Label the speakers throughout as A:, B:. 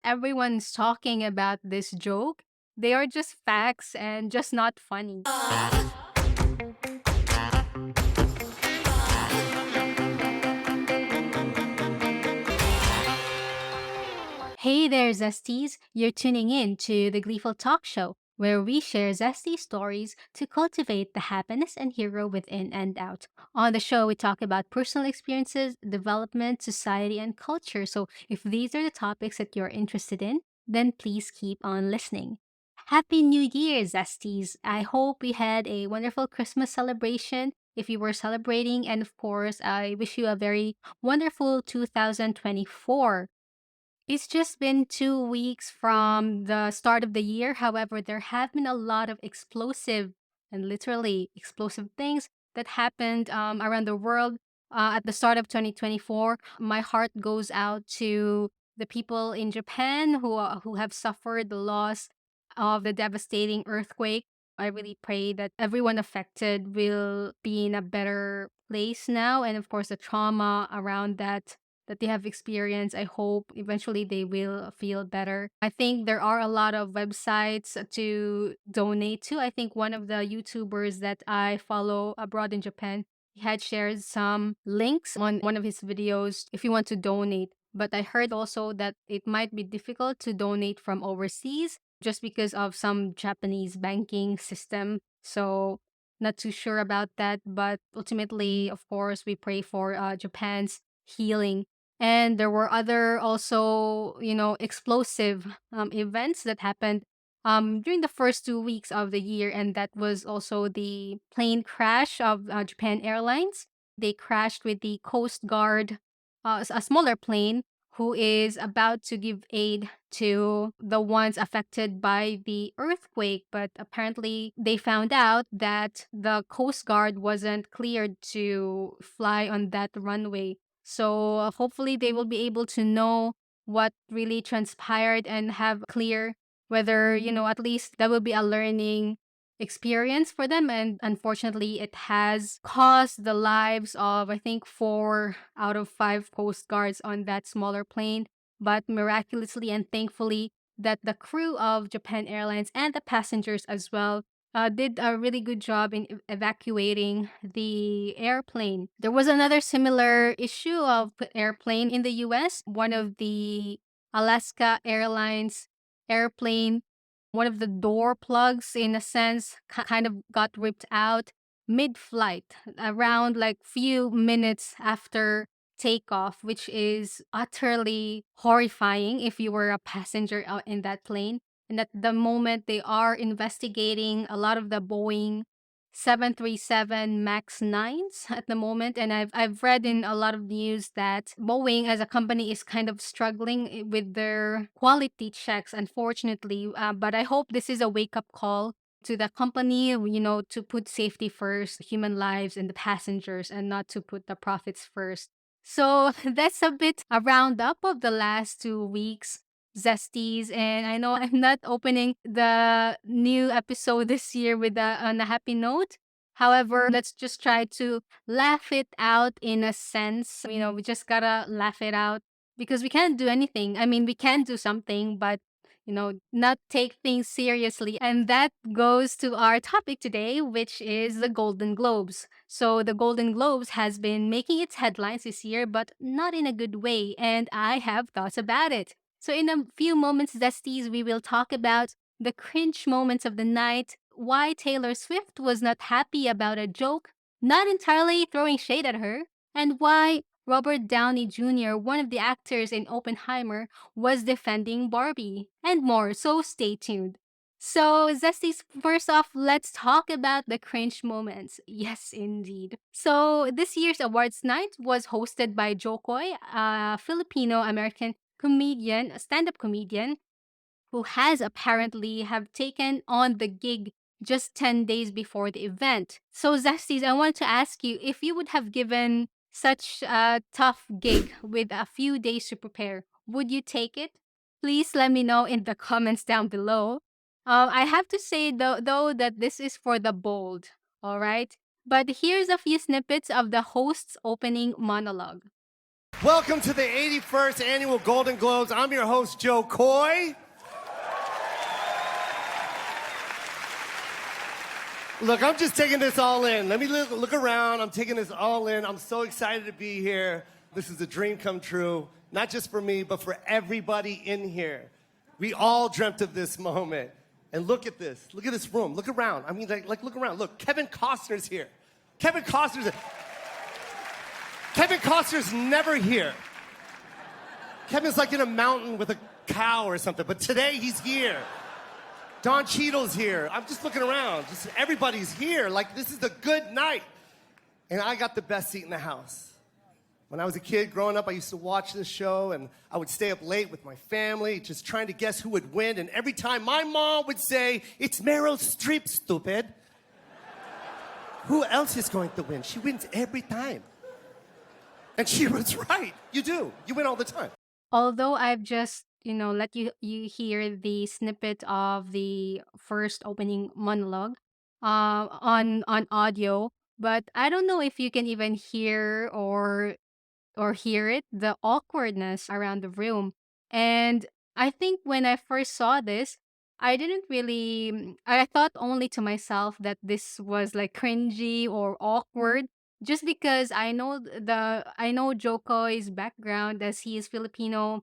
A: Everyone's talking about this joke. They are just facts and just not funny. Hey there, Zesties! You're tuning in to the Gleeful Talkshow, where we share zesty stories to cultivate the happiness and hero within and out. On the show, we talk about personal experiences, development, society, and culture. So, if these are the topics that you're interested in, then please keep on listening. Happy New Year, Zesties! I hope you had a wonderful Christmas celebration if you were celebrating, and of course, I wish you a very wonderful 2024. It's just been 2 weeks from the start of the year. However, there have been a lot of explosive and literally explosive things that happened around the world at the start of 2024. My heart goes out to the people in Japan who have suffered the loss of the devastating earthquake. I really pray that everyone affected will be in a better place now. And of course, the trauma around that they have experienced. I hope eventually they will feel better. I think there are a lot of websites to donate to. I think one of the YouTubers that I follow abroad in Japan, he had shared some links on one of his videos if you want to donate. But I heard also that it might be difficult to donate from overseas just because of some Japanese banking system. So not too sure about that, but ultimately, of course, we pray for Japan's healing. And there were other also, explosive events that happened during the first 2 weeks of the year. And that was also the plane crash of Japan Airlines. They crashed with the Coast Guard, a smaller plane who is about to give aid to the ones affected by the earthquake. But apparently, they found out that the Coast Guard wasn't cleared to fly on that runway. So hopefully they will be able to know what really transpired and have clear whether, at least that will be a learning experience for them. And unfortunately, it has cost the lives of, I think, 4 out of 5 Coast Guards on that smaller plane. But miraculously and thankfully, that the crew of Japan Airlines and the passengers as well did a really good job in evacuating the airplane. There was another similar issue of airplane in the US. One of the Alaska Airlines airplane, one of the door plugs, in a sense, kind of got ripped out mid-flight, around like few minutes after takeoff, which is utterly horrifying if you were a passenger out in that plane. And at the moment, they are investigating a lot of the Boeing 737 MAX 9s at the moment. And I've read in a lot of news that Boeing as a company is kind of struggling with their quality checks, unfortunately. But I hope this is a wake up call to the company, to put safety first, human lives and the passengers, and not to put the profits first. So that's a bit a roundup of the last 2 weeks, Zesties. And I know I'm not opening the new episode this year with on a happy note. However, let's just try to laugh it out in a sense. We just gotta laugh it out because we can't do anything. I mean, we can do something, but not take things seriously. And that goes to our topic today, which is the Golden Globes. So the Golden Globes has been making its headlines this year, but not in a good way. And I have thoughts about it. So in a few moments, Zesties, we will talk about the cringe moments of the night, why Taylor Swift was not happy about a joke, not entirely throwing shade at her, and why Robert Downey Jr., one of the actors in Oppenheimer, was defending Barbie, and more, so stay tuned. So, Zesties, first off, let's talk about the cringe moments. Yes, indeed. So, this year's awards night was hosted by Jokoy, a Filipino American comedian, a stand up comedian, who has apparently have taken on the gig just 10 days before the event. So Zesties, I want to ask you if you would have given such a tough gig with a few days to prepare, would you take it? Please let me know in the comments down below. I have to say though that this is for the bold, all right? But here's a few snippets of the host's opening monologue.
B: Welcome to the 81st Annual Golden Globes. I'm your host, Joe Coy. Look, I'm just taking this all in. Let me look around. I'm taking this all in. I'm so excited to be here. This is a dream come true, not just for me, but for everybody in here. We all dreamt of this moment. And look at this. Look at this room. Look around. I mean, like look around. Look, Kevin Costner's here. Kevin Costner's never here. Kevin's like in a mountain with a cow or something, but today he's here. Don Cheadle's here. I'm just looking around. Just everybody's here. Like, this is a good night. And I got the best seat in the house. When I was a kid growing up, I used to watch this show, and I would stay up late with my family, just trying to guess who would win. And every time my mom would say, "It's Meryl Streep, stupid." Who else is going to win? She wins every time. And she was right. You do. You win all the time.
A: Although I've just, let you hear the snippet of the first opening monologue on audio, but I don't know if you can even hear or hear it, the awkwardness around the room. And I think when I first saw this, I didn't really, I thought only to myself that this was like cringy or awkward. Just because I know Jokoy's background as he is Filipino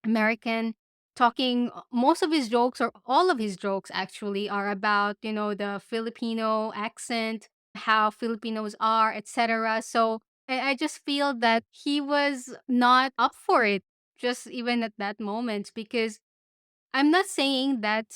A: American, talking most of his jokes or all of his jokes actually are about, the Filipino accent, how Filipinos are, etc. So I just feel that he was not up for it, just even at that moment, because I'm not saying that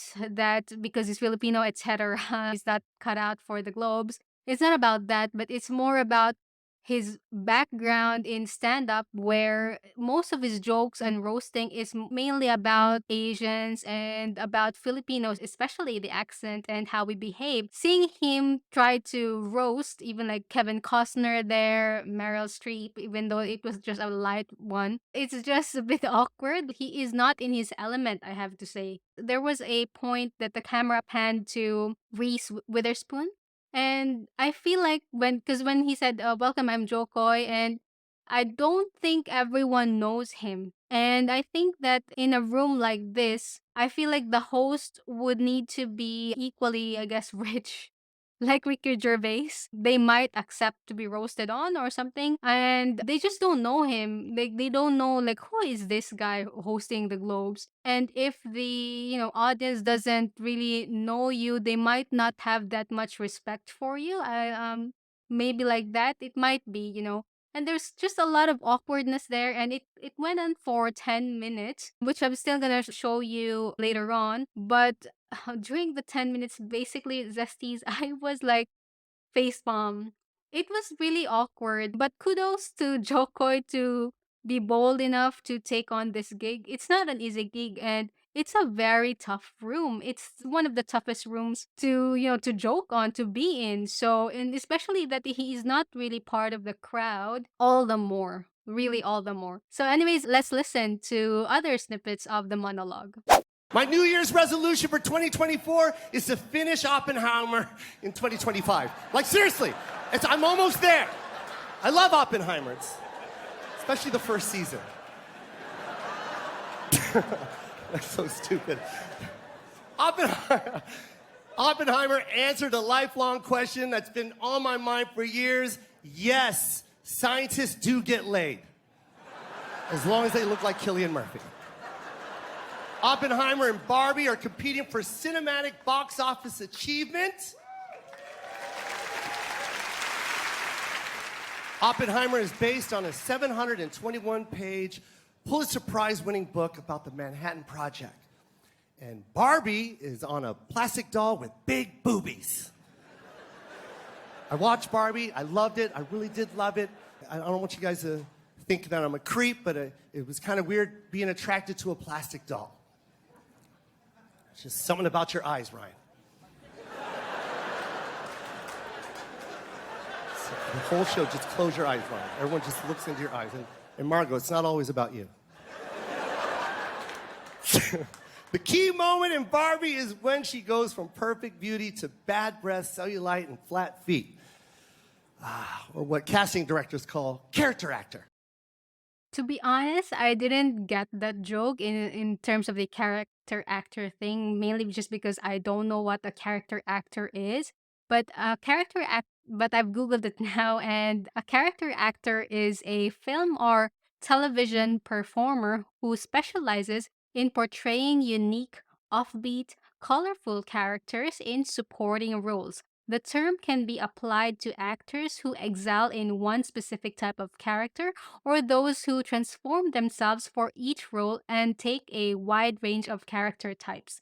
A: because he's Filipino, etc., he's not cut out for the globes. It's not about that, but it's more about his background in stand up, where most of his jokes and roasting is mainly about Asians and about Filipinos, especially the accent and how we behave. Seeing him try to roast even like Kevin Costner there, Meryl Streep, even though it was just a light one, it's just a bit awkward. He is not in his element, I have to say. There was a point that the camera panned to Reese Witherspoon, and I feel like because when he said, "Welcome, I'm Joe Coy," and I don't think everyone knows him. And I think that in a room like this, I feel like the host would need to be equally, I guess, rich. Like Ricky Gervais, they might accept to be roasted on or something, and they just don't know him. They don't know like who is this guy hosting the Globes. And if the audience doesn't really know you, they might not have that much respect for you. I maybe like that it might be, and there's just a lot of awkwardness there, and it went on for 10 minutes, which I'm still gonna show you later on. But during the 10 minutes, basically, Zesties, I was like facepalm. It was really awkward, but kudos to Jokoy to be bold enough to take on this gig. It's not an easy gig, and it's a very tough room. It's one of the toughest rooms to, to joke on, to be in. So, and especially that he is not really part of the crowd, all the more. Really, all the more. So, anyways, let's listen to other snippets of the monologue.
B: My New Year's resolution for 2024 is to finish Oppenheimer in 2025. Like, seriously, I'm almost there. I love Oppenheimer, especially the first season. That's so stupid. Oppenheimer answered a lifelong question that's been on my mind for years. Yes, scientists do get laid, as long as they look like Cillian Murphy. Oppenheimer and Barbie are competing for cinematic box office achievement. Oppenheimer is based on a 721-page Pulitzer Prize-winning book about the Manhattan Project. And Barbie is on a plastic doll with big boobies. I watched Barbie. I loved it. I really did love it. I don't want you guys to think that I'm a creep, but it was kind of weird being attracted to a plastic doll. It's just something about your eyes, Ryan. So the whole show, just close your eyes, Ryan. Everyone just looks into your eyes. And Margot, it's not always about you. The key moment in Barbie is when she goes from perfect beauty to bad breath, cellulite, and flat feet. Or what casting directors call character actor.
A: To be honest, I didn't get that joke in terms of the character actor thing, mainly just because I don't know what a character actor is. But I've googled it now, and a character actor is a film or television performer who specializes in portraying unique, offbeat, colorful characters in supporting roles. The term can be applied to actors who excel in one specific type of character or those who transform themselves for each role and take a wide range of character types.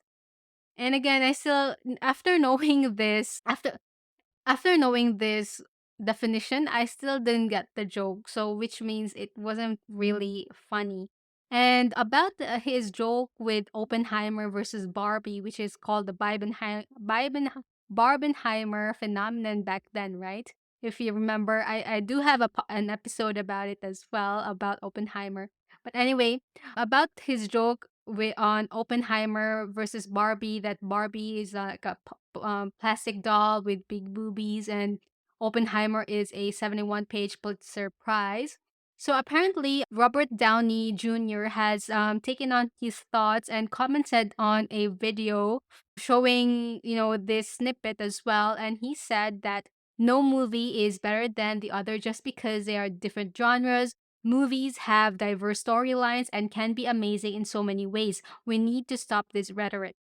A: And again, I still after knowing this, after knowing this definition, I still didn't get the joke. So, which means it wasn't really funny. And about his joke with Oppenheimer versus Barbie, which is called the Barbenheimer phenomenon back then, right? If you remember, I do have an episode about it as well, about Oppenheimer. But anyway, about his joke on Oppenheimer versus Barbie, that Barbie is like a plastic doll with big boobies, and Oppenheimer is a 71-page Pulitzer Prize. So apparently, Robert Downey Jr. has taken on his thoughts and commented on a video showing, this snippet as well. And he said that no movie is better than the other just because they are different genres. Movies have diverse storylines and can be amazing in so many ways. We need to stop this rhetoric.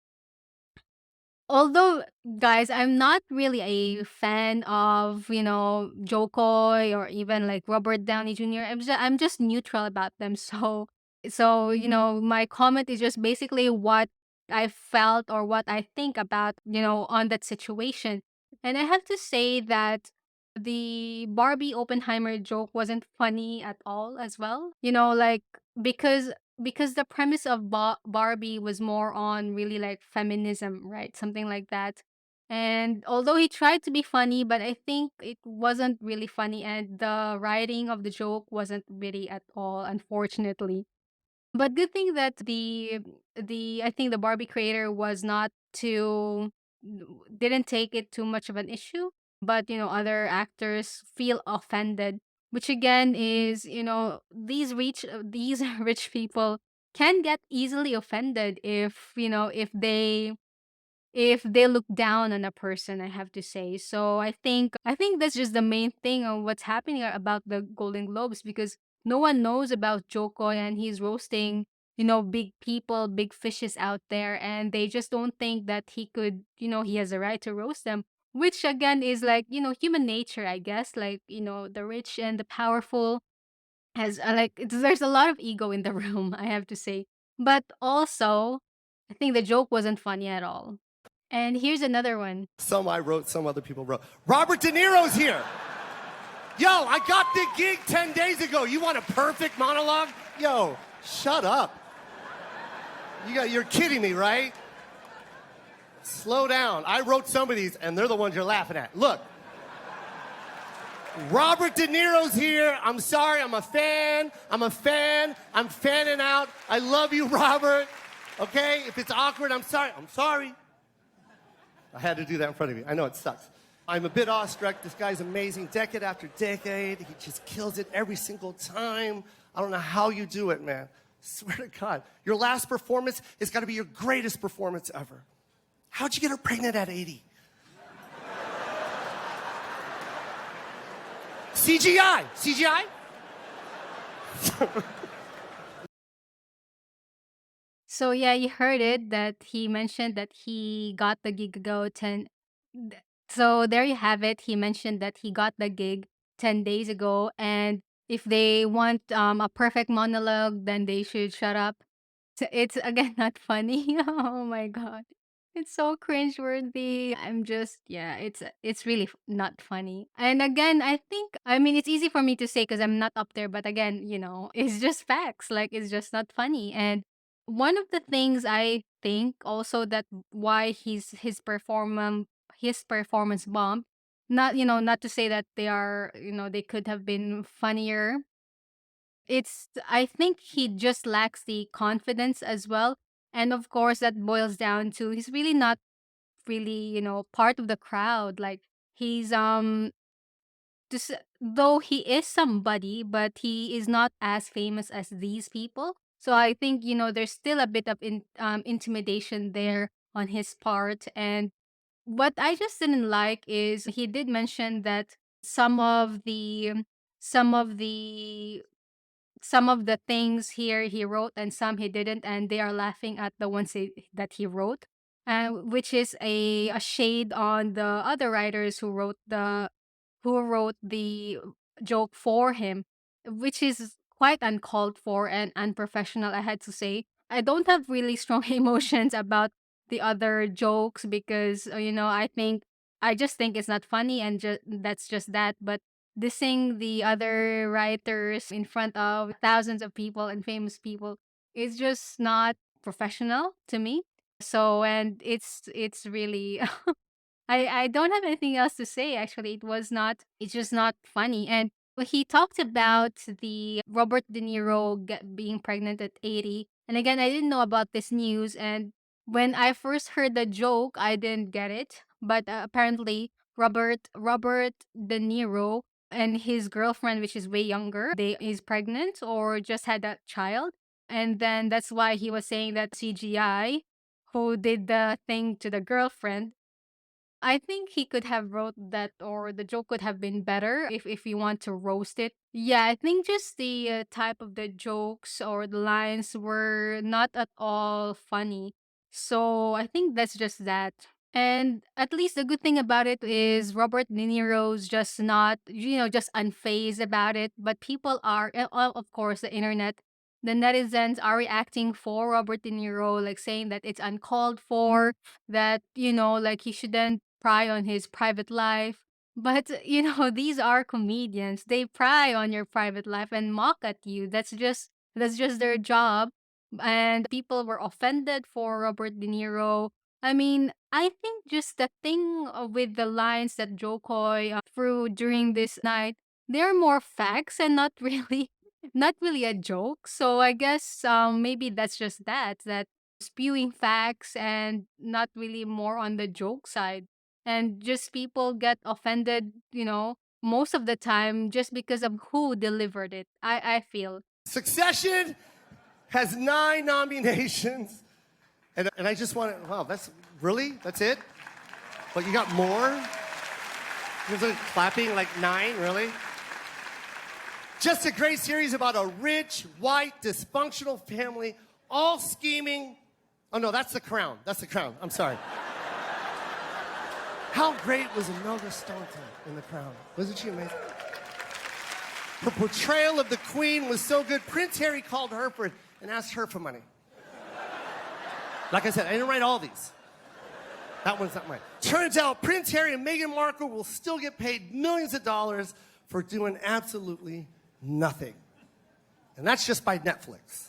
A: Although, guys, I'm not really a fan of, Joe Coy or even like Robert Downey Jr. I'm just neutral about them. So, my comment is just basically what I felt or what I think about, on that situation. And I have to say that the Barbie Oppenheimer joke wasn't funny at all as well. Like because because the premise of Barbie was more on really like feminism, right? Something like that. And although he tried to be funny, but I think it wasn't really funny, and the writing of the joke wasn't really at all, unfortunately. But good thing that the I think the Barbie creator was not too didn't take it too much of an issue, but other actors feel offended, which again is, these rich people can get easily offended if they look down on a person, I have to say. So I think that's just the main thing of what's happening about the Golden Globes, because no one knows about Joko, and he's roasting, big people, big fishes out there, and they just don't think that he has a right to roast them, which again is like, human nature, I guess. Like, the rich and the powerful has there's a lot of ego in the room, I have to say. But also, I think the joke wasn't funny at all. And here's another one.
B: Some I wrote, some other people wrote. Robert De Niro's here. Yo, I got the gig 10 days ago. You want a perfect monologue? Yo, shut up. You're kidding me, right? Slow down. I wrote some of these, and they're the ones you're laughing at. Look. Robert De Niro's here. I'm sorry, I'm a fan. I'm fanning out. I love you, Robert. Okay? If it's awkward, I'm sorry. I'm sorry. I had to do that in front of you. I know it sucks. I'm a bit awestruck. This guy's amazing. Decade after decade. He just kills it every single time. I don't know how you do it, man. Swear to God. Your last performance has got to be your greatest performance ever. How'd you get her pregnant at 80? CGI. CGI?
A: So yeah, you heard it, that he mentioned that he got the gig ago 10 th- so there you have it. He mentioned that he got the gig 10 days ago, and if they want a perfect monologue, then they should shut up. So it's again not funny. Oh my god. It's so cringeworthy. Yeah, it's really not funny. And again, I mean, it's easy for me to say because I'm not up there, but again, it's just facts. Like, it's just not funny. And one of the things I think also that why his performance bombed, not to say that they could have been funnier. I think he just lacks the confidence as well. And of course, that boils down to he's really not really, part of the crowd. Like, he's just though he is somebody, but he is not as famous as these people. So I think, there's still a bit of intimidation there on his part. And what I just didn't like is he did mention that some of the some of the some of the things here he wrote and some he didn't, and they are laughing at the ones that he wrote, which is a shade on the other writers who wrote the joke for him, which is quite uncalled for and unprofessional, I had to say. I don't have really strong emotions about the other jokes because, I just think it's not funny, and that's just that. But dissing the other writers in front of thousands of people and famous people is just not professional to me. So, and it's really I don't have anything else to say. Actually, it's just not funny. And he talked about the Robert De Niro being pregnant at 80. And again, I didn't know about this news. And when I first heard the joke, I didn't get it. But apparently, Robert De Niro and his girlfriend, which is way younger, they is pregnant or just had a child. And then that's why he was saying that CGI who did the thing to the girlfriend. I think he could have wrote that, or the joke could have been better if you want to roast it. Yeah, I think just the type of the jokes or the lines were not at all funny. So I think that's just that. And at least the good thing about it is Robert De Niro's just not, just unfazed about it. But people are, of course, the internet, the netizens are reacting for Robert De Niro, like saying that it's uncalled for, that, like he shouldn't pry on his private life. But, these are comedians. They pry on your private life and mock at you. That's just their job. And people were offended for Robert De Niro. I mean, I think just the thing with the lines that Joe Coy threw during this night, they're more facts and not really not really a joke. So I guess maybe that's just that spewing facts and not really more on the joke side. And just people get offended, most of the time just because of who delivered it. I feel.
B: Succession has 9 nominations. And I just want to, wow, that's it? But you got more? You guys are clapping like 9, really? Just a great series about a rich, white, dysfunctional family, all scheming. Oh no, that's The Crown. That's The Crown. I'm sorry. How great was Imelda Staunton in The Crown? Wasn't she amazing? Her portrayal of the Queen was so good, Prince Harry called her and asked her for money. Like I said, I didn't write all these. That one's not mine. Turns out Prince Harry and Meghan Markle will still get paid millions of dollars for doing absolutely nothing. And that's just by Netflix.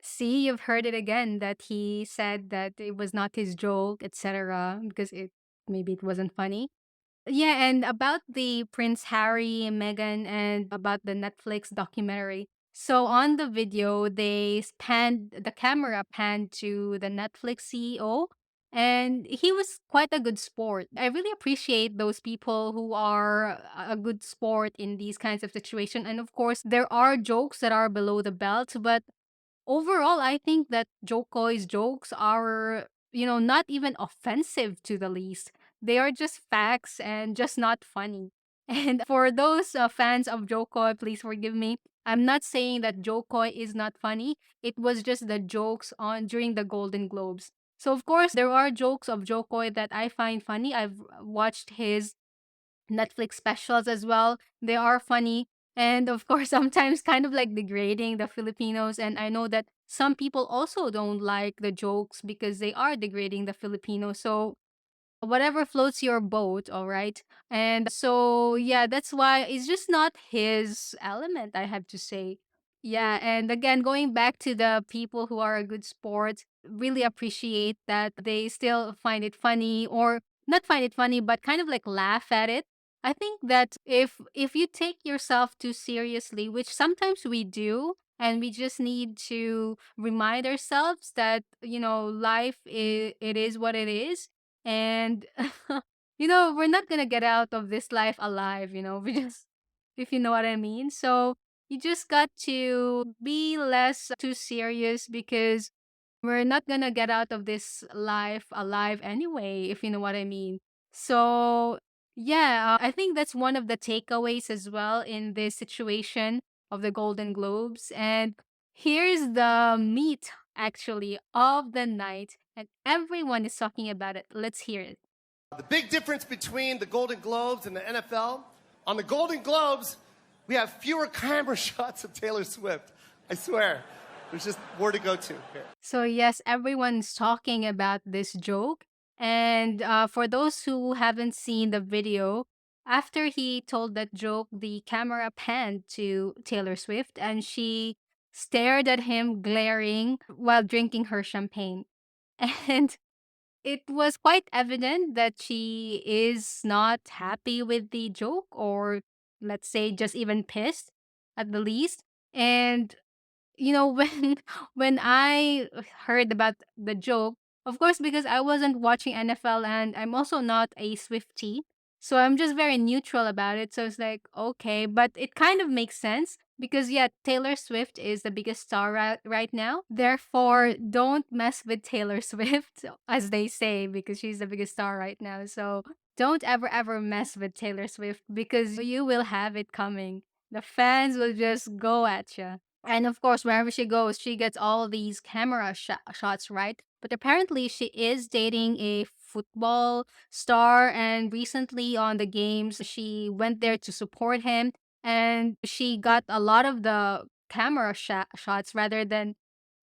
A: See, you've heard it again that he said that it was not his joke, etc., because maybe it wasn't funny. Yeah, and about the Prince Harry, Meghan, and about the Netflix documentary. So on the video, the camera panned to the Netflix CEO, and he was quite a good sport. I really appreciate those people who are a good sport in these kinds of situations. And of course, there are jokes that are below the belt, but overall, I think that Joko's jokes are, not even offensive to the least. They are just facts and just not funny. And for those fans of Jokoi, please forgive me. I'm not saying that Jokoi is not funny. It was just the jokes on during the Golden Globes. So of course, there are jokes of Jokoi that I find funny. I've watched his Netflix specials as well. They are funny. And of course, sometimes kind of like degrading the Filipinos. And I know that some people also don't like the jokes because they are degrading the Filipinos. So whatever floats your boat, all right? And so, yeah, that's why it's just not his element, I have to say. Yeah, and again, going back to the people who are a good sport, really appreciate that they still find it funny, or not find it funny, but kind of like laugh at it. I think that if you take yourself too seriously, which sometimes we do, and we just need to remind ourselves that, life it is what it is. And we're not gonna get out of this life alive, we just, if you know what I mean. So you just got to be less too serious because we're not gonna get out of this life alive anyway, if you know what I mean. So, yeah, I think that's one of the takeaways as well in this situation of the Golden Globes. And here's the meat, actually, of the night, and everyone is talking about it. Let's hear it.
B: The big difference between the Golden Globes and the NFL, on the Golden Globes, we have fewer camera shots of Taylor Swift. I swear. There's just more to go to here.
A: So, yes, everyone's talking about this joke. And for those who haven't seen the video, after he told that joke, the camera panned to Taylor Swift and she stared at him, glaring while drinking her champagne. And it was quite evident that she is not happy with the joke, or let's say just even pissed at the least. And when when I heard about the joke, of course, because I wasn't watching NFL and I'm also not a Swiftie, so I'm just very neutral about it. So it's like, okay, but it kind of makes sense because yeah, Taylor Swift is the biggest star right now. Therefore, don't mess with Taylor Swift, as they say, because she's the biggest star right now. So don't ever mess with Taylor Swift because you will have it coming. The fans will just go at you. And of course, wherever she goes, she gets all these camera shots, right? But apparently, she is dating a football star. And recently on the games, she went there to support him. And she got a lot of the camera shots rather than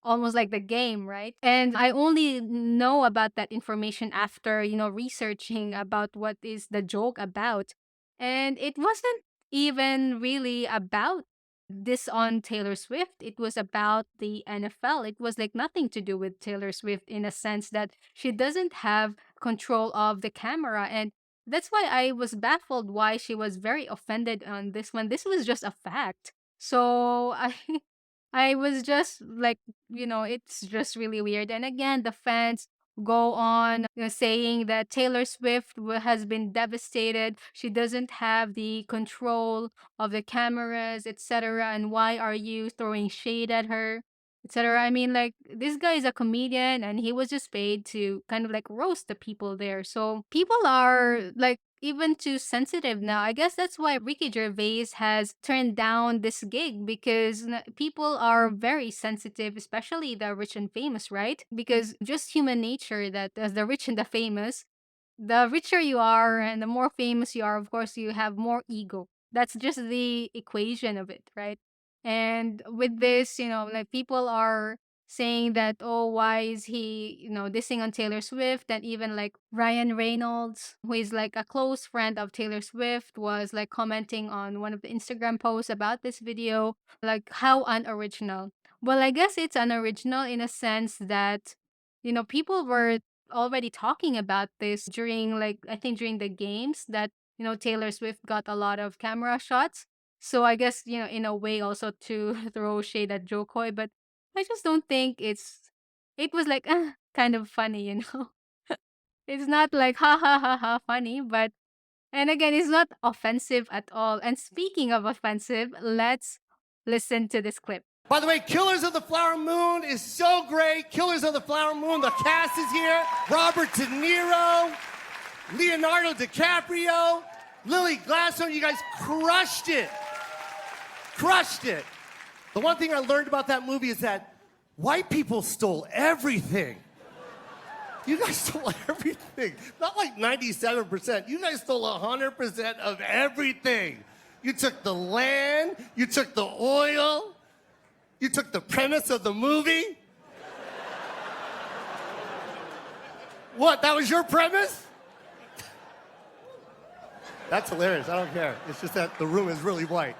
A: almost like the game, right? And I only know about that information after, researching about what is the joke about. And it wasn't even really about this on Taylor Swift. It was about the NFL. It was like nothing to do with Taylor Swift in a sense that she doesn't have control of the camera. And that's why I was baffled why she was very offended on this one. This was just a fact. So I was just like, it's just really weird. And again, the fans go on saying that Taylor Swift has been devastated. She doesn't have the control of the cameras, etc. And why are you throwing shade at her, etc. I mean, like, this guy is a comedian and he was just paid to kind of like roast the people there. So people are like even too sensitive now. I guess that's why Ricky Gervais has turned down this gig because people are very sensitive, especially the rich and famous, right? Because just human nature that as the rich and the famous, the richer you are and the more famous you are, of course, you have more ego. That's just the equation of it, right? And with this, like people are saying that, oh, why is he, dissing on Taylor Swift? And even like Ryan Reynolds, who is like a close friend of Taylor Swift, was like commenting on one of the Instagram posts about this video, like how unoriginal. Well, I guess it's unoriginal in a sense that, people were already talking about this during like I think during the games that Taylor Swift got a lot of camera shots. So I guess in a way also to throw shade at Joe Coy, but I just don't think it was like kind of funny. It's not like ha ha ha ha funny, but and again it's not offensive at all. And speaking of offensive, let's listen to this clip.
B: By the way, Killers of the Flower Moon is so great. Killers of the Flower Moon, the cast is here. Robert De Niro, Leonardo DiCaprio, Lily Gladstone. You guys crushed it. Crushed it. The one thing I learned about that movie is that white people stole everything. You guys stole everything. Not like 97%. You guys stole 100% of everything. You took the land, you took the oil, you took the premise of the movie. What, that was your premise? That's hilarious, I don't care. It's just that the room is really white.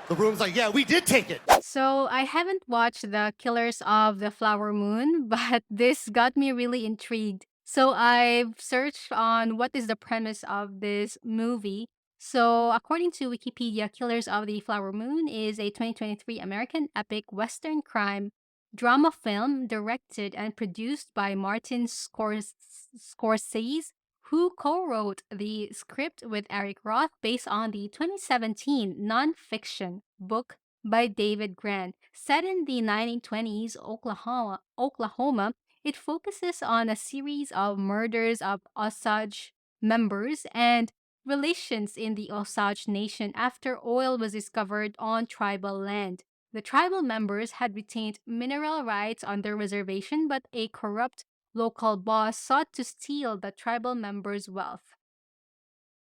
B: The room's like, yeah, we did take it.
A: So I haven't watched the Killers of the Flower Moon, but this got me really intrigued. So I've searched on what is the premise of this movie. So according to Wikipedia, Killers of the Flower Moon is a 2023 American epic Western crime drama film directed and produced by Martin Scorsese, who co wrote the script with Eric Roth based on the 2017 nonfiction book by David Grant. Set in the 1920s Oklahoma, it focuses on a series of murders of Osage members and relations in the Osage Nation after oil was discovered on tribal land. The tribal members had retained mineral rights on their reservation, but a corrupt local boss sought to steal the tribal members' wealth.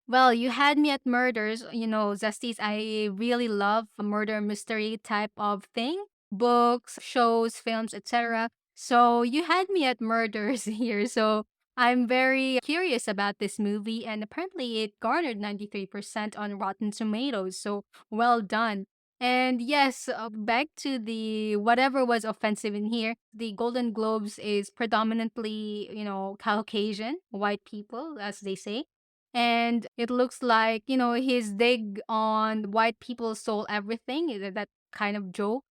A: Well, you had me at murders. Zesties, I really love a murder mystery type of thing, books, shows, films, etc. So you had me at murders here. So I'm very curious about this movie, and apparently it garnered 93% on Rotten Tomatoes. So well done. And yes, back to the whatever was offensive in here. The Golden Globes is predominantly, Caucasian, white people, as they say, and it looks like, his dig on white people stole everything, that kind of joke.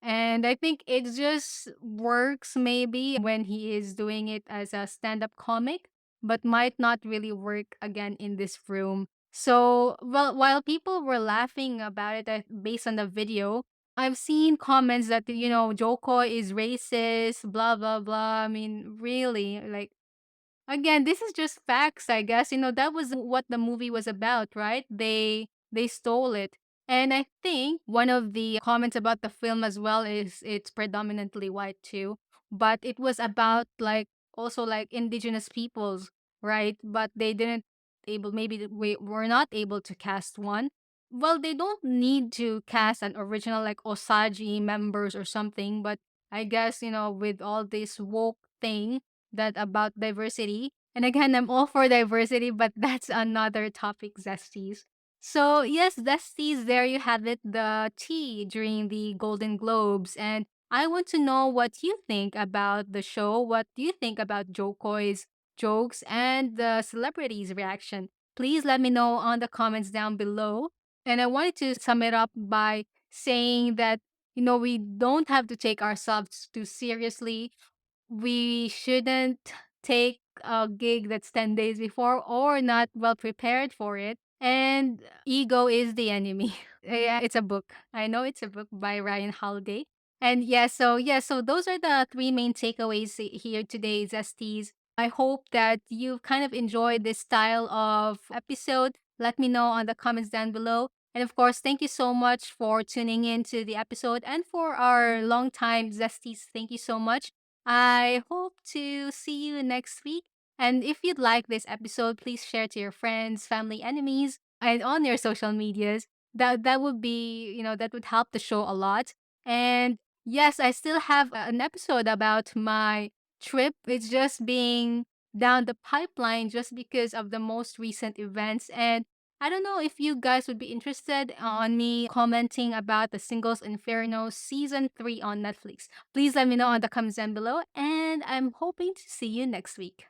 A: And I think it just works maybe when he is doing it as a stand-up comic, but might not really work again in this room. So, well, while people were laughing about it based on the video, I've seen comments that, Joko is racist, blah, blah, blah. I mean, really, like, again, this is just facts, I guess. That was what the movie was about, right? They stole it. And I think one of the comments about the film as well is it's predominantly white too, but it was about like also like indigenous peoples, right? But they didn't able maybe we were not able to cast one. Well, they don't need to cast an original like Osage members or something, but I guess, with all this woke thing that about diversity. And again, I'm all for diversity, but that's another topic, Zesties. So, yes, Zesties, there you have it, the tea during the Golden Globes. And I want to know what you think about the show. What do you think about Joe Coy's jokes and the celebrities' reaction? Please let me know on the comments down below. And I wanted to sum it up by saying that, we don't have to take ourselves too seriously. We shouldn't take a gig that's 10 days before or not well prepared for it. And ego is the enemy. Yeah, it's a book. I know it's a book by Ryan Holiday. And so those are the three main takeaways here today, Zesties. I hope that you've kind of enjoyed this style of episode. Let me know on the comments down below. And of course, thank you so much for tuning in to the episode. And for our longtime Zesties, thank you so much. I hope to see you next week. And if you'd like this episode, please share to your friends, family, enemies, and on your social medias. That would be, that would help the show a lot. And yes, I still have an episode about my trip. It's just being down the pipeline just because of the most recent events. And I don't know if you guys would be interested on me commenting about the Singles Inferno season 3 on Netflix. Please let me know on the comments down below, and I'm hoping to see you next week.